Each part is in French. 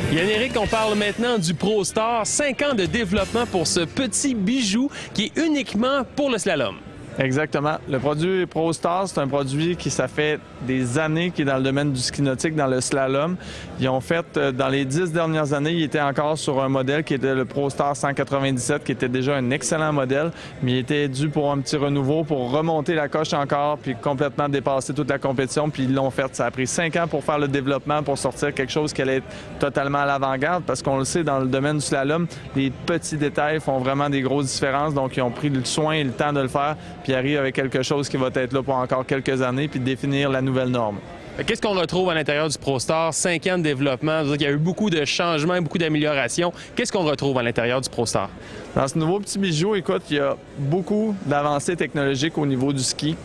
Yann-Éric, on parle maintenant du ProStar. 5 ans de développement pour ce petit bijou qui est uniquement pour le slalom. Exactement. Le produit ProStar, c'est un produit qui, ça fait des années, qui est dans le domaine du ski nautique, dans le slalom. Ils ont fait, dans les 10 dernières années, ils étaient encore sur un modèle qui était le ProStar 197, qui était déjà un excellent modèle, mais il était dû pour un petit renouveau, pour remonter la coche encore, puis complètement dépasser toute la compétition, puis ils l'ont fait. Ça a pris 5 ans pour faire le développement, pour sortir quelque chose qui allait être totalement à l'avant-garde, parce qu'on le sait, dans le domaine du slalom, les petits détails font vraiment des grosses différences, donc ils ont pris le soin et le temps de le faire, puis arrive avec quelque chose qui va être là pour encore quelques années, puis définir la nouvelle norme. Qu'est-ce qu'on retrouve à l'intérieur du ProStar? 5 ans de développement, il y a eu beaucoup de changements, beaucoup d'améliorations. Qu'est-ce qu'on retrouve à l'intérieur du ProStar? Dans ce nouveau petit bijou, écoute, il y a beaucoup d'avancées technologiques au niveau du ski.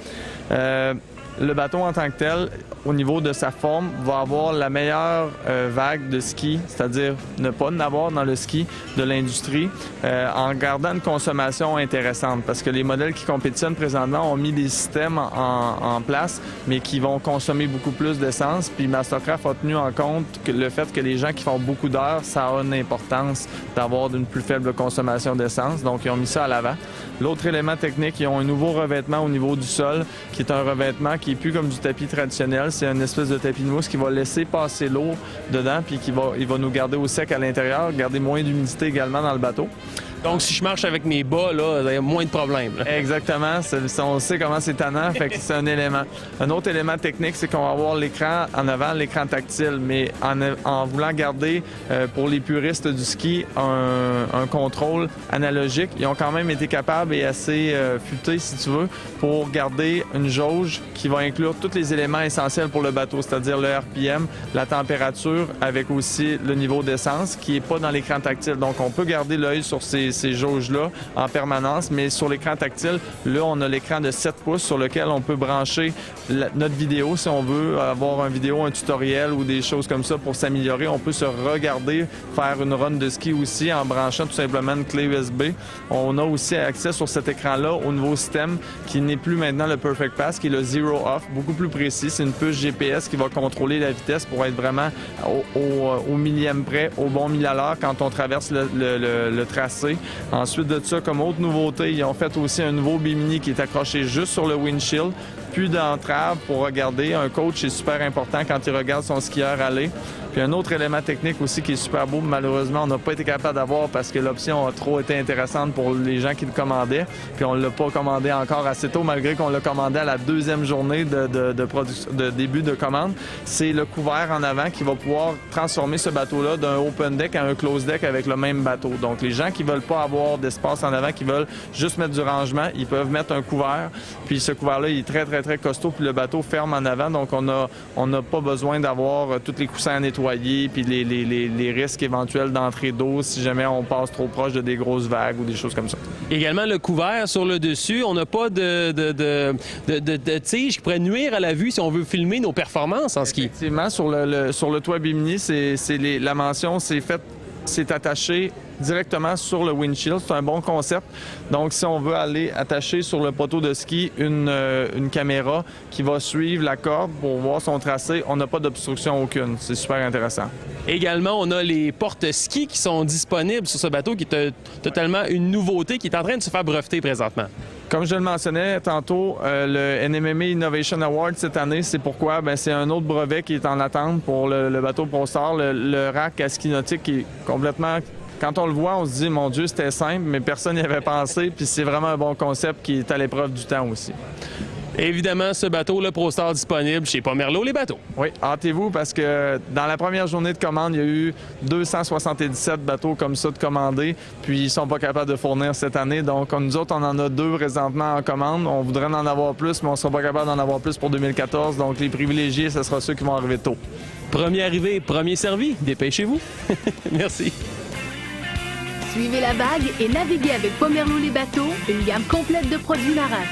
Le bateau en tant que tel, au niveau de sa forme, va avoir la meilleure vague de ski, c'est-à-dire ne pas en avoir dans le ski de l'industrie, en gardant une consommation intéressante. Parce que les modèles qui compétitionnent présentement ont mis des systèmes en place, mais qui vont consommer beaucoup plus d'essence. Puis Mastercraft a tenu en compte que le fait que les gens qui font beaucoup d'heures, ça a une importance d'avoir une plus faible consommation d'essence. Donc, ils ont mis ça à l'avant. L'autre élément technique, ils ont un nouveau revêtement au niveau du sol, qui est un revêtement qui est plus comme du tapis traditionnel. C'est une espèce de tapis de mousse qui va laisser passer l'eau dedans, puis il va nous garder au sec à l'intérieur, garder moins d'humidité également dans le bateau. Donc, si je marche avec mes bas, là, il y a moins de problèmes. Là. Exactement. On sait comment c'est tannant, fait que c'est un élément. Un autre élément technique, c'est qu'on va avoir l'écran en avant, l'écran tactile, mais en voulant garder, pour les puristes du ski, un contrôle analogique, ils ont quand même été capables et assez futés, si tu veux, pour garder une jauge qui va inclure tous les éléments essentiels pour le bateau, c'est-à-dire le RPM, la température, avec aussi le niveau d'essence, qui n'est pas dans l'écran tactile. Donc, on peut garder l'œil sur ces jauges-là en permanence, mais sur l'écran tactile, là, on a l'écran de 7 pouces sur lequel on peut brancher notre vidéo. Si on veut avoir une vidéo, un tutoriel ou des choses comme ça pour s'améliorer, on peut se regarder, faire une run de ski aussi en branchant tout simplement une clé USB. On a aussi accès sur cet écran-là au nouveau système qui n'est plus maintenant le Perfect Pass, qui est le Zero Off, beaucoup plus précis. C'est une puce GPS qui va contrôler la vitesse pour être vraiment au millième près, au bon mille à l'heure quand on traverse le tracé. Ensuite de ça, comme autre nouveauté, ils ont fait aussi un nouveau bimini qui est accroché juste sur le windshield, plus d'entrave pour regarder. Un coach est super important quand il regarde son skieur aller. Puis un autre élément technique aussi qui est super beau, malheureusement, on n'a pas été capable d'avoir parce que l'option a trop été intéressante pour les gens qui le commandaient. Puis on ne l'a pas commandé encore assez tôt, malgré qu'on l'a commandé à la deuxième journée de début de commande. C'est le couvert en avant qui va pouvoir transformer ce bateau-là d'un open deck à un close deck avec le même bateau. Donc les gens qui veulent pas avoir d'espace en avant, qui veulent juste mettre du rangement, ils peuvent mettre un couvert. Puis ce couvert-là, il est très, très, très costaud, puis le bateau ferme en avant. Donc on n'a pas besoin d'avoir tous les coussins à nettoyer, puis les risques éventuels d'entrée d'eau si jamais on passe trop proche de des grosses vagues ou des choses comme ça. Également, le couvert sur le dessus, on n'a pas de tige qui pourrait nuire à la vue si on veut filmer nos performances en ski. Effectivement, sur le toit bimini, la mention, c'est attaché directement sur le windshield. C'est un bon concept. Donc, si on veut aller attacher sur le poteau de ski une caméra qui va suivre la corde pour voir son tracé, on n'a pas d'obstruction aucune. C'est super intéressant. Également, on a les porte-skis qui sont disponibles sur ce bateau, qui est totalement une nouveauté qui est en train de se faire breveter présentement. Comme je le mentionnais tantôt, le NMMA Innovation Award cette année, c'est pourquoi? C'est un autre brevet qui est en attente pour le bateau ProStar, le rack à ski nautique qui est complètement... Quand on le voit, on se dit, mon Dieu, c'était simple, mais personne n'y avait pensé, puis c'est vraiment un bon concept qui est à l'épreuve du temps aussi. Évidemment, ce bateau, le ProStar, disponible chez Pomerleau les bateaux. Oui, hâtez-vous parce que dans la première journée de commande, il y a eu 277 bateaux comme ça de commandés, puis ils sont pas capables de fournir cette année. Donc, nous autres, on en a 2 présentement en commande. On voudrait en avoir plus, mais on ne sera pas capable d'en avoir plus pour 2014. Donc, les privilégiés, ce sera ceux qui vont arriver tôt. Premier arrivé, premier servi. Dépêchez-vous. Merci. Suivez la vague et naviguez avec Pomerleau les bateaux, une gamme complète de produits marins.